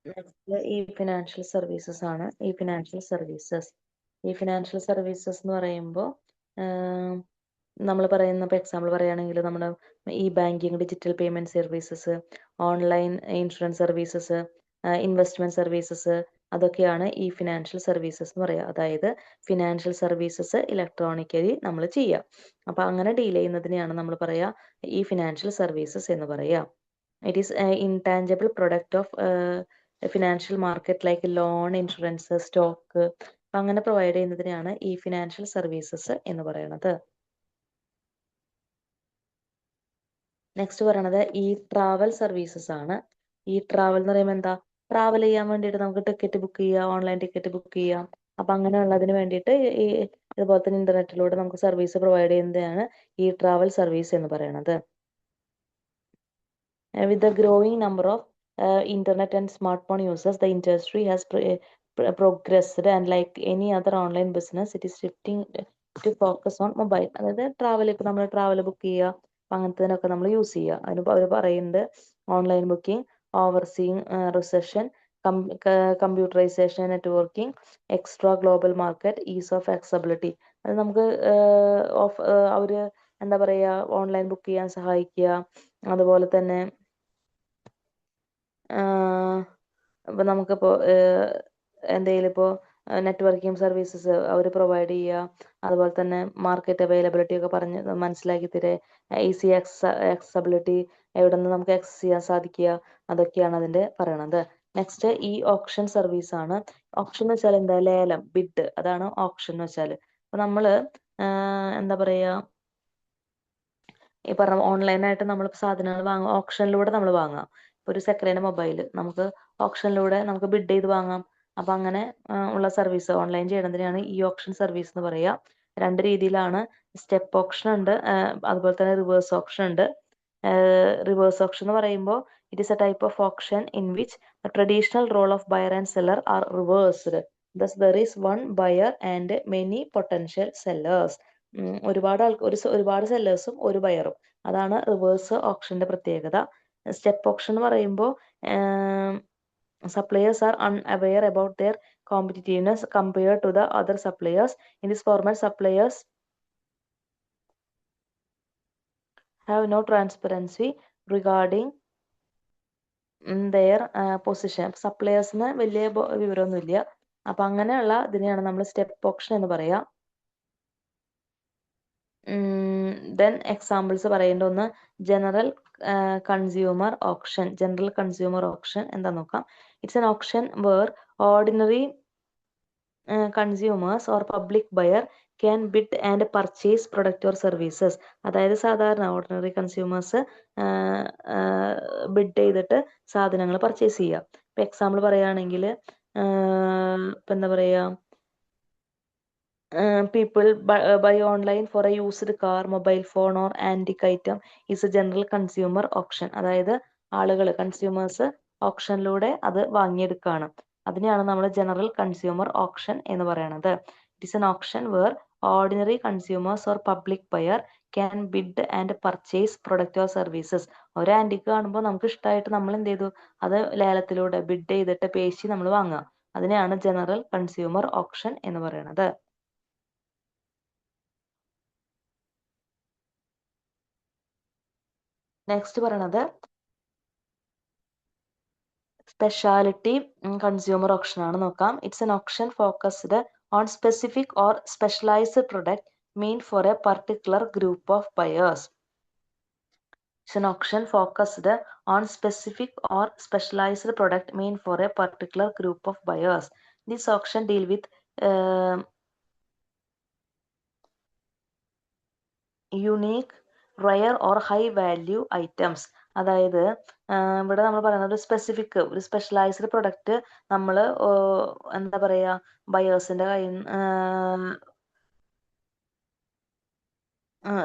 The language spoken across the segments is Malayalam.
നെക്സ്റ്റ് ഈ ഫിനാൻഷ്യൽ സർവീസസ് ആണ്. ഈ ഫിനാൻഷ്യൽ സർവീസസ് എന്ന് പറയുമ്പോൾ നമ്മൾ പറയുന്ന, ഇപ്പോൾ എക്സാമ്പിൾ പറയുകയാണെങ്കിൽ നമ്മുടെ ഈ banking, digital payment services, online insurance services, investment services, അതൊക്കെയാണ് ഈ ഫിനാൻഷ്യൽ സർവീസസ് എന്ന് പറയുക. അതായത് ഫിനാൻഷ്യൽ സർവീസസ് ഇലക്ട്രോണിക്കലി നമ്മൾ ചെയ്യുക. അപ്പൊ അങ്ങനെ ഡീൽ ചെയ്യുന്നതിനെയാണ് നമ്മൾ പറയുക ഈ ഫിനാൻഷ്യൽ സർവീസസ് എന്ന് പറയുക. It is intangible product of financial market like loan, insurance, stock, അങ്ങനെ പ്രൊവൈഡ് ചെയ്യുന്നതിനെയാണ് ഈ ഫിനാൻഷ്യൽ സർവീസസ് എന്ന് പറയുന്നത്. നെക്സ്റ്റ് പറയണത് ഈ ട്രാവൽ സർവീസസ് ആണ്. ഈ ട്രാവൽ എന്ന് പറയുമ്പോൾ എന്താ, ട്രാവൽ ചെയ്യാൻ വേണ്ടിയിട്ട് നമുക്ക് ടിക്കറ്റ് ബുക്ക് ചെയ്യാം, ഓൺലൈൻ ടിക്കറ്റ് ബുക്ക് ചെയ്യാം. അപ്പൊ അങ്ങനെയുള്ളതിന് വേണ്ടിയിട്ട് ഈ ഇതുപോലെ തന്നെ ഇന്റർനെറ്റിലൂടെ നമുക്ക് സർവീസ് പ്രൊവൈഡ് ചെയ്യുന്നതാണ് ഈ ട്രാവൽ സർവീസ് എന്ന് പറയുന്നത്. With the growing number of internet and smartphone users, the industry has progressed, and like any other online business, it is shifting to focus on mobile. അതായത് ട്രാവൽ, ഇപ്പൊ നമ്മൾ ട്രാവൽ ബുക്ക് ചെയ്യുക, അങ്ങനത്തേനൊക്കെ നമ്മൾ യൂസ് ചെയ്യുക. അതിന് അവർ പറയുന്നുണ്ട് online booking, overseeing recession, computerisation, networking, extra global market, is of accessibility. അത് നമുക്ക് അവര് എന്താ പറയുക, ഓൺലൈൻ ബുക്ക് ചെയ്യാൻ സഹായിക്കുക. അതുപോലെ തന്നെ ഇപ്പം നമുക്കിപ്പോൾ എന്തെങ്കിലും ഇപ്പോൾ നെറ്റ്വർക്കിംഗ് സർവീസസ് അവർ പ്രൊവൈഡ് ചെയ്യുക. അതുപോലെ തന്നെ മാർക്കറ്റ് അവൈലബിലിറ്റി ഒക്കെ പറഞ്ഞ് മനസ്സിലാക്കി തരിക. ഈസി ആക്സസിബിലിറ്റി, എവിടെ നിന്ന് നമുക്ക് ആക്സസ് ചെയ്യാൻ സാധിക്കുക, അതൊക്കെയാണ് അതിൻ്റെ പറയണത്. നെക്സ്റ്റ് ഈ ഓപ്ഷൻ സർവീസ് ആണ്. ഓപ്ഷൻ എന്ന് വെച്ചാൽ എന്താ, ലേലം, ബിഡ്, അതാണ് ഓപ്ഷൻ എന്ന് വെച്ചാൽ. അപ്പം നമ്മൾ എന്താ പറയുക, ഈ പറഞ്ഞ ഓൺലൈനായിട്ട് നമ്മൾ സാധനങ്ങൾ വാങ്ങുക, ഓപ്ഷനിലൂടെ നമ്മൾ വാങ്ങാം. ഒരു സെക്കൻഡ് ഹാൻഡ് മൊബൈൽ നമുക്ക് ഓപ്ഷനിലൂടെ നമുക്ക് ബിഡ് ചെയ്ത് വാങ്ങാം. അപ്പൊ അങ്ങനെ ഉള്ള സർവീസ് ഓൺലൈൻ ചെയ്യണതിനാണ് ഈ ഓപ്ഷൻ സർവീസ് എന്ന് പറയുക. രണ്ട് രീതിയിലാണ്. സ്റ്റെപ്പ് ഓപ്ഷൻ ഉണ്ട്, അതുപോലെ തന്നെ റിവേഴ്സ് ഓപ്ഷൻ ഉണ്ട്. റിവേഴ്സ് ഓപ്ഷൻ എന്ന് പറയുമ്പോൾ it is a type of auction in which the traditional role of buyer and seller are reversed. Thus there is one buyer and many potential sellers. ഒരുപാട് സെല്ലേഴ്സും ഒരു ബയറും, അതാണ് റിവേഴ്സ് ഓപ്ഷന്റെ പ്രത്യേകത. സ്റ്റെപ്പ് ഓപ്ഷൻ എന്ന് പറയുമ്പോൾ suppliers are unaware about their competitiveness compared to the other suppliers. In this format, suppliers have no transparency regarding their position. സപ്ലയേഴ്സിന് വലിയ വിവരമൊന്നുമില്ല. അപ്പൊ അങ്ങനെയുള്ള ഇതിനെയാണ് നമ്മൾ സ്റ്റെപ്പ് ഓപ്ഷൻ എന്ന് പറയാം. ദെൻ എക്സാമ്പിൾസ് പറയേണ്ട ഒന്ന് ജനറൽ കൺസ്യൂമർ ഓപ്ഷൻ. എന്താ നോക്കാം. It's an auction where ordinary consumers or public buyer can bid and purchase product or services. അതായത് സാധാരണ ഓർഡിനറി കൺസ്യൂമേഴ്സ് ബിഡ് ചെയ്തിട്ട് സാധനങ്ങൾ പർച്ചേസ് ചെയ്യുക. ഇപ്പൊ എക്സാമ്പിൾ പറയുകയാണെങ്കിൽ ഇപ്പൊ എന്താ പറയുക, people buy online for a used car, mobile phone or antique item is a general consumer auction. അതായത് ആളുകൾ, കൺസ്യൂമേഴ്സ് ഓപ്ഷനിലൂടെ അത് വാങ്ങിയെടുക്കുകയാണ്. അതിനെയാണ് നമ്മൾ ജനറൽ കൺസ്യൂമർ ഓപ്ഷൻ എന്ന് പറയുന്നത്. It is an auction where ordinary consumers or public buyer can bid and purchase product or services. ഒരു ആന്റിക്ക് കാണുമ്പോൾ നമുക്ക് ഇഷ്ടമായിട്ട് നമ്മൾ എന്ത് ചെയ്തു, അത് ലേലത്തിലൂടെ ബിഡ് ചെയ്തിട്ട് പേശി നമ്മൾ വാങ്ങുക. അതിനെയാണ് ജനറൽ കൺസ്യൂമർ ഓപ്ഷൻ എന്ന് പറയുന്നത്. നെക്സ്റ്റ് പറയണത് സ്പെഷ്യാലിറ്റി കൺസ്യൂമർ ഓപ്ഷൻ ആണ്. നോക്കാം. It's an auction focused on specific or specialized product mean for a particular group of buyers. It's an auction focused on specific or specialized product mean for a particular group of buyers. This auction deal with unique, rare or high value items. അതായത് ഇവിടെ നമ്മൾ പറയുന്നത് ഒരു സ്പെഷ്യലൈസ്ഡ് പ്രൊഡക്റ്റ് നമ്മൾ എന്താ പറയുക, ബയേഴ്സിന്റെ കയ്യിൽ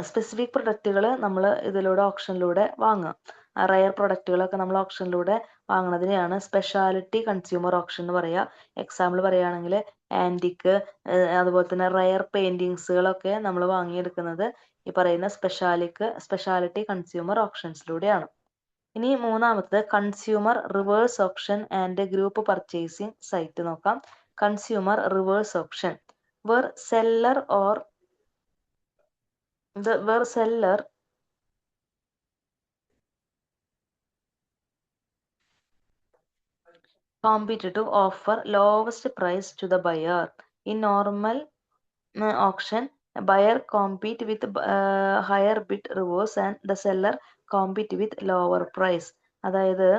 സ്പെസിഫിക് പ്രൊഡക്റ്റുകൾ നമ്മൾ ഇതിലൂടെ ഓപ്ഷനിലൂടെ വാങ്ങാം. റയർ പ്രൊഡക്റ്റുകളൊക്കെ നമ്മൾ ഓപ്ഷനിലൂടെ വാങ്ങുന്നതിനെയാണ് സ്പെഷ്യാലിറ്റി കൺസ്യൂമർ ഓപ്ഷൻ എന്ന് പറയുക. എക്സാമ്പിൾ പറയുകയാണെങ്കിൽ ആന്റിക്ക്, അതുപോലെ തന്നെ റയർ പെയിന്റിങ്സുകളൊക്കെ നമ്മൾ വാങ്ങിയെടുക്കുന്നത് ഈ പറയുന്ന സ്പെഷ്യാലിറ്റി കൺസ്യൂമർ ഓപ്ഷൻസിലൂടെയാണ്. ഇനി മൂന്നാമത്തത് consumer reverse option and group purchasing site നോക്കാം. Consumer reverse option where seller or where seller compete to offer lowest price to the buyer. In normal auction, buyer compete with higher bid reverse and the seller compete with lower price. അതായത്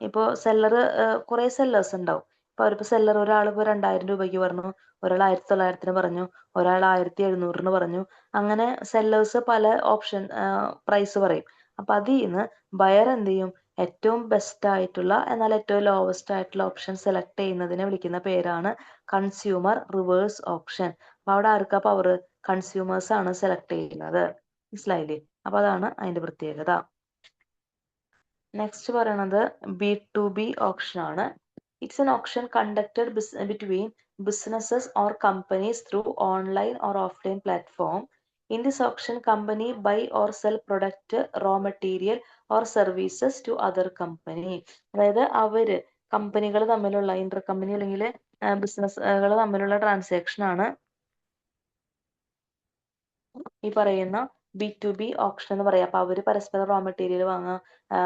ഇപ്പോൾ സെല്ലർ കുറേ സെല്ലേഴ്സ് ഉണ്ടാവും. ഇപ്പോൾ അവരിപ്പോൾ സെല്ലർ ഒരാളിപ്പോൾ 2000 രൂപയ്ക്ക് പറഞ്ഞു, ഒരാൾ 1900 പറഞ്ഞു, ഒരാൾ 1700 പറഞ്ഞു. അങ്ങനെ സെല്ലേഴ്സ് പല ഓപ്ഷൻ പ്രൈസ് പറയും. അപ്പം അതിൽ നിന്ന് ബയർ എന്ത് ചെയ്യും, ഏറ്റവും ബെസ്റ്റ് ആയിട്ടുള്ള എന്നാൽ ഏറ്റവും ലോവസ്റ്റ് ആയിട്ടുള്ള ഓപ്ഷൻ സെലക്ട് ചെയ്യുന്നതിനെ വിളിക്കുന്ന പേരാണ് കൺസ്യൂമർ റിവേഴ്സ് ഓപ്ഷൻ. അപ്പോൾ അവിടെ ആർക്കാ പവർ? കൺസ്യൂമേഴ്സ് ആണ് സെലക്ട് ചെയ്യുന്നത്. മനസ്സിലായില്ലേ? അപ്പോൾ അതാണ് അതിന്റെ പ്രത്യേകത. നെക്സ്റ്റ് പറയണത് B2B ഓപ്ഷൻ ആണ്. It's an auction conducted between businesses or companies through online or offline platform. In this auction company buy or sell product, raw material or services to other company. അതായത് കമ്പനികൾ തമ്മിലുള്ള ഇന്റർ കമ്പനി അല്ലെങ്കിൽ ബിസിനസ്സുകൾ തമ്മിലുള്ള ട്രാൻസാക്ഷൻ ആണ് ഈ പറയുന്ന B2B ഓപ്ഷൻ എന്ന് പറയാം. അപ്പൊ അവര് പരസ്പരം റോ മെറ്റീരിയൽ വാങ്ങുക,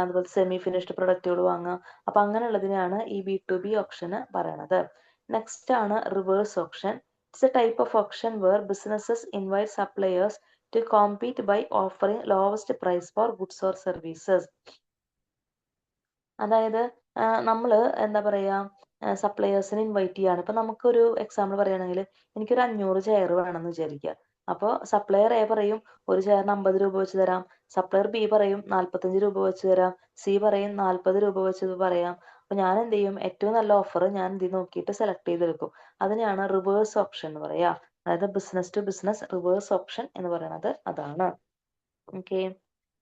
അതുപോലെ സെമി ഫിനിഷ്ഡ് പ്രൊഡക്റ്റുകൾ വാങ്ങുക. അപ്പൊ അങ്ങനെയുള്ളതിനാണ് ഈ B2B ഓപ്ഷൻ പറയണത്. നെക്സ്റ്റ് ആണ് reverse auction. It's a type of auction where businesses invite suppliers to compete by offering lowest price for goods or services. അതായത് നമ്മൾ എന്താ പറയാ, സപ്ലയേഴ്സിനെ ഇൻവൈറ്റ് ചെയ്യാണ്. ഇപ്പൊ നമുക്കൊരു എക്സാമ്പിൾ പറയുകയാണെങ്കിൽ എനിക്കൊരു 500 ചെയർ വേണമെന്ന് വിചാരിക്കുക. അപ്പോൾ സപ്ലയർ എ പറയും ഒരു ചെയറിന് 50 രൂപ വെച്ച് തരാം. സപ്ലയർ ബി പറയും 45 രൂപ വെച്ച് തരാം. സി പറയും 40 രൂപ വെച്ച് പറയാം. അപ്പൊ ഞാൻ എന്ത് ചെയ്യും, ഏറ്റവും നല്ല ഓഫർ ഞാൻ എന്ത് നോക്കിയിട്ട് സെലക്ട് ചെയ്തെടുക്കും. അതിനെയാണ് റിവേഴ്സ് ഓപ്ഷൻ എന്ന് പറയാ. അതായത് business to business reverse option എന്ന് പറയുന്നത് അതാണ്. ഓക്കെ,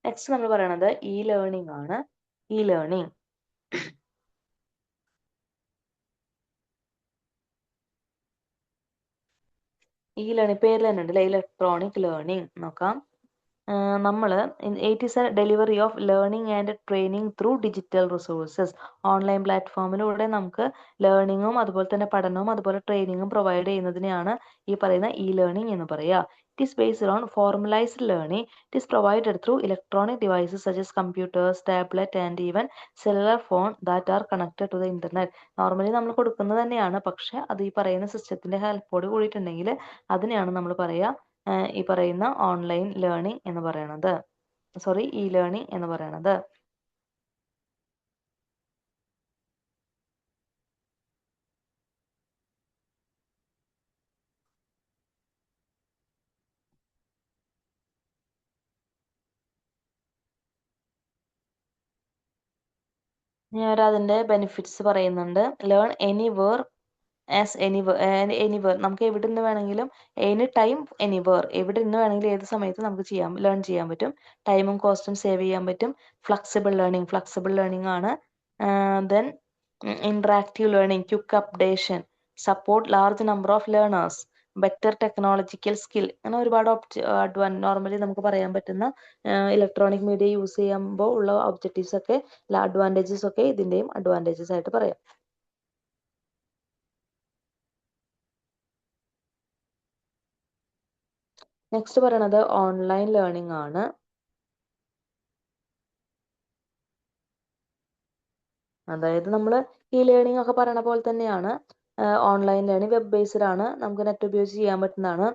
നെക്സ്റ്റ് നമ്മൾ പറയണത് ഇ ലേണിംഗ് ആണ്. ഇ ലേണിംഗ് പേരിൽ തന്നെ ഉണ്ട്, ഇലക്ട്രോണിക് ലേണിംഗ് നോക്കാം. നമ്മൾ it is a delivery of learning and training through digital resources. Online പ്ലാറ്റ്ഫോമിലൂടെ നമുക്ക് ലേണിങ്ങും അതുപോലെ തന്നെ പഠനവും അതുപോലെ ട്രെയിനിങ്ങും പ്രൊവൈഡ് ചെയ്യുന്നതിനെയാണ് ഈ പറയുന്ന ഇ ലേണിംഗ് എന്ന് പറയുക. It is based on formalized learning. It is provided through electronic devices such as computers, tablet and even cellular phone that are connected to the internet. Normally നമ്മൾ കൊടുക്കുന്നത് തന്നെയാണ്, പക്ഷെ അത് ഈ പറയുന്ന സിസ്റ്റത്തിന്റെ ഹെൽപ്പോട് കൂടിയിട്ടുണ്ടെങ്കിൽ അതിനെയാണ് നമ്മൾ പറയുക ഈ പറയുന്ന ഓൺലൈൻ ലേണിംഗ് എന്ന് പറയണത്. ഇ ലേണിംഗ് എന്ന് പറയണത്. ഞാൻ അതിന്റെ ബെനിഫിറ്റ്സ് പറയുന്നുണ്ട്. ലേൺ എനിവേർ ആസ് എനിവേർ നമുക്ക് എവിടെ നിന്ന് വേണമെങ്കിലും, എനി ടൈം എനിവേർ, എവിടെ നിന്ന് വേണമെങ്കിലും ഏത് സമയത്ത് നമുക്ക് ലേൺ ചെയ്യാൻ പറ്റും. ടൈമും കോസ്റ്റും സേവ് ചെയ്യാൻ പറ്റും. ഫ്ലെക്സിബിൾ ലേണിംഗ് ആണ്. Then interactive learning, quick updation, support large number of learners, better technological skill. അങ്ങനെ ഒരുപാട് നോർമലി നമുക്ക് പറയാൻ പറ്റുന്ന ഇലക്ട്രോണിക് മീഡിയ യൂസ് ചെയ്യുമ്പോൾ ഉള്ള ഒബ്ജക്റ്റീവ്സ് ഒക്കെ, അഡ്വാൻറ്റേജസ് ഒക്കെ ഇതിന്റെയും അഡ്വാൻറ്റേജസ് ആയിട്ട് പറയാം. നെക്സ്റ്റ് പറയണത് ഓൺലൈൻ ലേണിംഗ് ആണ്. അതായത് നമ്മൾ ഈ ലേണിംഗ് ഒക്കെ പറയുന്ന പോലെ തന്നെയാണ്. ഓൺലൈൻ ലേണിംഗ് വെബ് ബേസ്ഡ് ആണ്, നമുക്ക് നെറ്റ് ഉപയോഗിച്ച് ചെയ്യാൻ പറ്റുന്നതാണ്.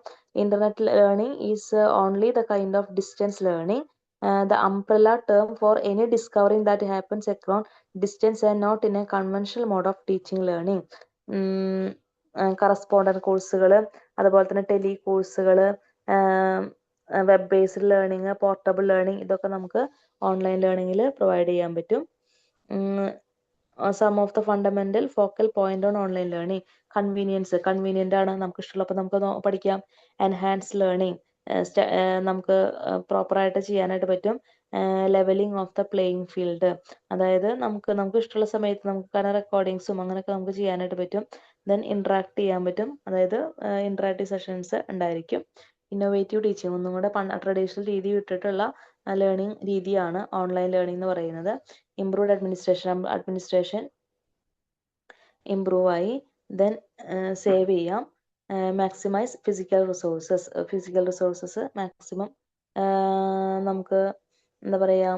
Internet learning is only the kind of distance learning, the umbrella term for any discovering that happens across distance and not in a conventional mode of teaching learning. Correspondent കോഴ്സുകൾ, അതുപോലെ തന്നെ ടെലി കോഴ്സുകൾ, web based learning, portable learning, ഇതൊക്കെ നമുക്ക് ഓൺലൈൻ ലേണിംഗിൽ പ്രൊവൈഡ് ചെയ്യാൻ പറ്റും. Some of the fundamental focal point on online learning. Convenient ആണ്, നമുക്ക് ഇഷ്ടമുള്ളപ്പോൾ നമുക്ക് പഠിക്കാം. എൻഹാൻസ് ലേണിംഗ്, നമുക്ക് പ്രോപ്പറായിട്ട് ചെയ്യാനായിട്ട് പറ്റും. Leveling of the playing field, അതായത് നമുക്ക് ഇഷ്ടമുള്ള സമയത്ത് നമുക്ക് കാരണം റെക്കോർഡിങ്സും അങ്ങനെയൊക്കെ നമുക്ക് ചെയ്യാനായിട്ട് പറ്റും. ദെൻ ഇന്ററാക്ട് ചെയ്യാൻ പറ്റും, അതായത് ഇന്ററാക്റ്റീവ് സെഷൻസ് ഉണ്ടായിരിക്കും. ഇന്നോവേറ്റീവ് ടീച്ചിങ്, ഒന്നും കൂടെ ട്രഡീഷണൽ രീതി വിട്ടിട്ടുള്ള ലേണിംഗ് രീതിയാണ് ഓൺലൈൻ ലേണിംഗ് എന്ന് പറയുന്നത്. ഇംപ്രൂവ്ഡ് അഡ്മിനിസ്ട്രേഷൻ ഇംപ്രൂവ് ആയി. ദെൻ സേവ് ചെയ്യാം. മാക്സിമൈസ് ഫിസിക്കൽ റിസോഴ്സസ് മാക്സിമം നമുക്ക് എന്താ പറയുക,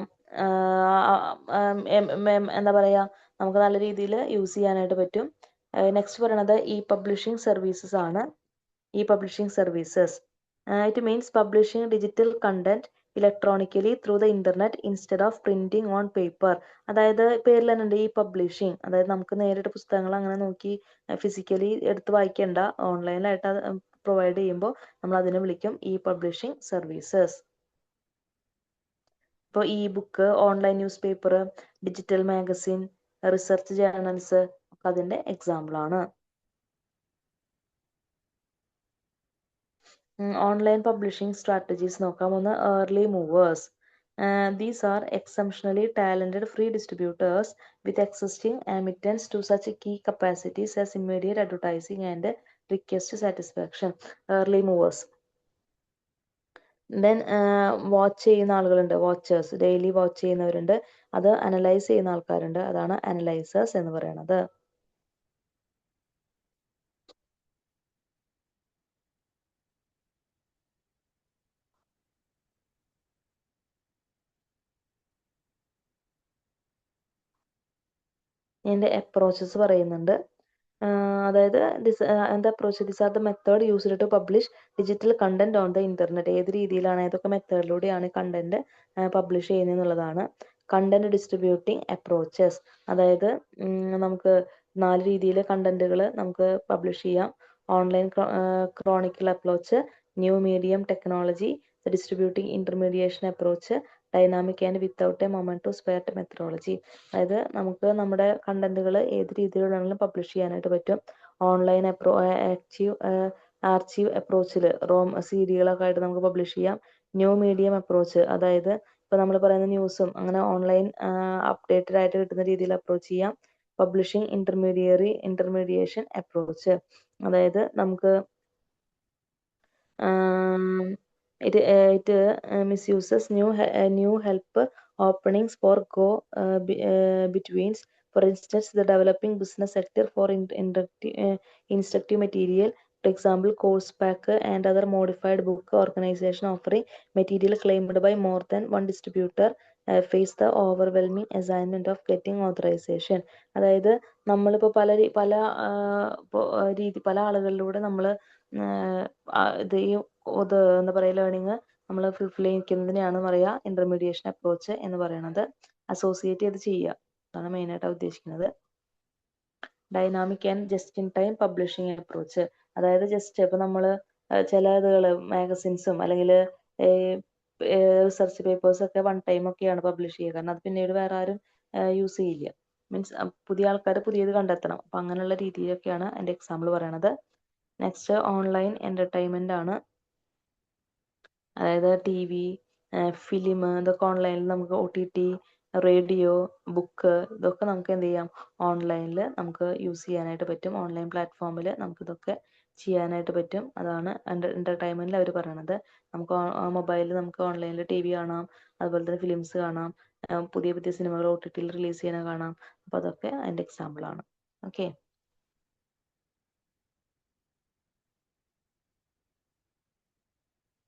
എന്താ പറയുക, നമുക്ക് നല്ല രീതിയിൽ യൂസ് ചെയ്യാനായിട്ട് പറ്റും. നെക്സ്റ്റ് പറയണത് ഇ പബ്ലിഷിംഗ് സർവീസസ് ആണ്. E publishing services it means publishing digital content electronically through the internet instead of printing on paper. അതായത് പേരിൽ തന്നെ ഉണ്ട് ഈ പബ്ലിഷിംഗ്, അതായത് നമുക്ക് നേരിട്ട് പുസ്തകങ്ങൾ അങ്ങനെ നോക്കി ഫിസിക്കലി എടുത്ത് വായിക്കേണ്ട, ഓൺലൈനിലായിട്ട് അത് പ്രൊവൈഡ് ചെയ്യുമ്പോൾ നമ്മൾ അതിനെ വിളിക്കും ഇ പബ്ലിഷിംഗ് സർവീസസ്. ഇപ്പോൾ E book, online news paper, digital magazine, research journals ഒക്കെ അതിന്റെ എക്സാമ്പിൾ ആണ്. ഓൺലൈൻ പബ്ലിഷിംഗ് സ്ട്രാറ്റജീസ് നോക്കാം. ഒന്ന് early movers. These are exceptionally talented free distributors with existing emittents to such key capacities as immediate advertising and request satisfaction. Early movers. Then watch ചെയ്യുന്ന ആളുകളുണ്ട്, വാച്ചേഴ്സ്, ഡെയിലി വാച്ച് ചെയ്യുന്നവരുണ്ട്. അത് അനലൈസ് ചെയ്യുന്ന ആൾക്കാരുണ്ട്, അതാണ് അനലൈസേഴ്സ് എന്ന് പറയുന്നത്. ഇതിന്റെ അപ്രോച്ചസ് പറയുന്നുണ്ട്. അതായത് എന്താ approach, this are the method used to publish digital content on the internet. ഏത് രീതിയിലാണ്, ഏതൊക്കെ മെത്തേഡിലൂടെയാണ് കണ്ടന്റ് പബ്ലിഷ് ചെയ്യുന്നത് എന്നുള്ളതാണ്. കണ്ടന്റ് ഡിസ്ട്രിബ്യൂട്ടിംഗ് അപ്രോച്ചസ്, അതായത് നമുക്ക് 4 രീതിയിൽ കണ്ടന്റുകൾ നമുക്ക് പബ്ലിഷ് ചെയ്യാം. Online chronicle approach, new medium technology, distributing intermediation approach, dynamic and without a moment to spare methodology. അതായത് നമുക്ക് നമ്മുടെ കണ്ടന്റുകൾ ഏത് രീതിയിലാണെങ്കിലും പബ്ലിഷ് ചെയ്യാനായിട്ട് പറ്റും. ഓൺലൈൻ ആർച്ചീവ് അപ്രോച്ചിൽ റോം സീഡികളൊക്കെ ആയിട്ട് നമുക്ക് പബ്ലിഷ് ചെയ്യാം. ന്യൂ മീഡിയം അപ്രോച്ച്, അതായത് ഇപ്പൊ നമ്മൾ പറയുന്ന ന്യൂസും അങ്ങനെ ഓൺലൈൻ അപ്ഡേറ്റഡ് ആയിട്ട് കിട്ടുന്ന രീതിയിൽ അപ്രോച്ച് ചെയ്യാം. പബ്ലിഷിംഗ് ഇന്റർമീഡിയേഷൻ അപ്രോച്ച്, അതായത് നമുക്ക് it misuses new help openings for betweens. For instance, the developing business sector for instructive material, for example, course pack and other modified book organization offering material claimed by more than one distributor face the overwhelming assignment of getting authorization. അതായത് നമ്മളിപ്പോൾ പല ആളുകളിലൂടെ നമ്മൾ ഇത് എന്താ പറയുക, ലേണിംഗ് നമ്മൾ ഫുൾഫിൽ ചെയ്യിക്കുന്നതിനെയാണ് പറയുക ഇന്റർമീഡിയേഷൻ അപ്രോച്ച് എന്ന് പറയുന്നത്. അസോസിയേറ്റ് ചെയ്ത് ചെയ്യുക, അതാണ് മെയിനായിട്ട് ഉദ്ദേശിക്കുന്നത്. Dynamic and just in time publishing approach, അതായത് ജസ്റ്റ് ഇപ്പൊ നമ്മൾ ചില ഇതുകൾ മാഗസിൻസും അല്ലെങ്കിൽ റിസർച്ച് പേപ്പേഴ്സ് ഒക്കെ വൺ ടൈം ഒക്കെയാണ് പബ്ലിഷ് ചെയ്യുക, കാരണം അത് പിന്നീട് വേറെ ആരും യൂസ് ചെയ്യില്ല. മീൻസ് പുതിയ ആൾക്കാർ പുതിയത് കണ്ടെത്തണം. അപ്പൊ അങ്ങനെയുള്ള രീതിയിലൊക്കെയാണ് എൻ്റെ എക്സാമ്പിൾ പറയണത്. നെക്സ്റ്റ് ഓൺലൈൻ എന്റർടൈൻമെന്റ് ആണ്. അതായത് TV, ഫിലിം, ഇതൊക്കെ ഓൺലൈനിൽ നമുക്ക് OTT, റേഡിയോ, ബുക്ക്, ഇതൊക്കെ നമുക്ക് എന്ത് ചെയ്യാം, ഓൺലൈനിൽ നമുക്ക് യൂസ് ചെയ്യാനായിട്ട് പറ്റും. ഓൺലൈൻ പ്ലാറ്റ്ഫോമിൽ നമുക്ക് ഇതൊക്കെ ചെയ്യാനായിട്ട് പറ്റും. അതാണ് എന്റർടൈൻമെന്റിൽ അവർ പറയണത്. നമുക്ക് മൊബൈലിൽ നമുക്ക് ഓൺലൈനിൽ TV കാണാം, അതുപോലെ തന്നെ ഫിലിംസ് കാണാം, പുതിയ പുതിയ സിനിമകൾ OTT റിലീസ് ചെയ്യാൻ കാണാം. അപ്പോൾ അതൊക്കെ അതിൻ്റെ എക്സാമ്പിൾ ആണ്. ഓക്കെ.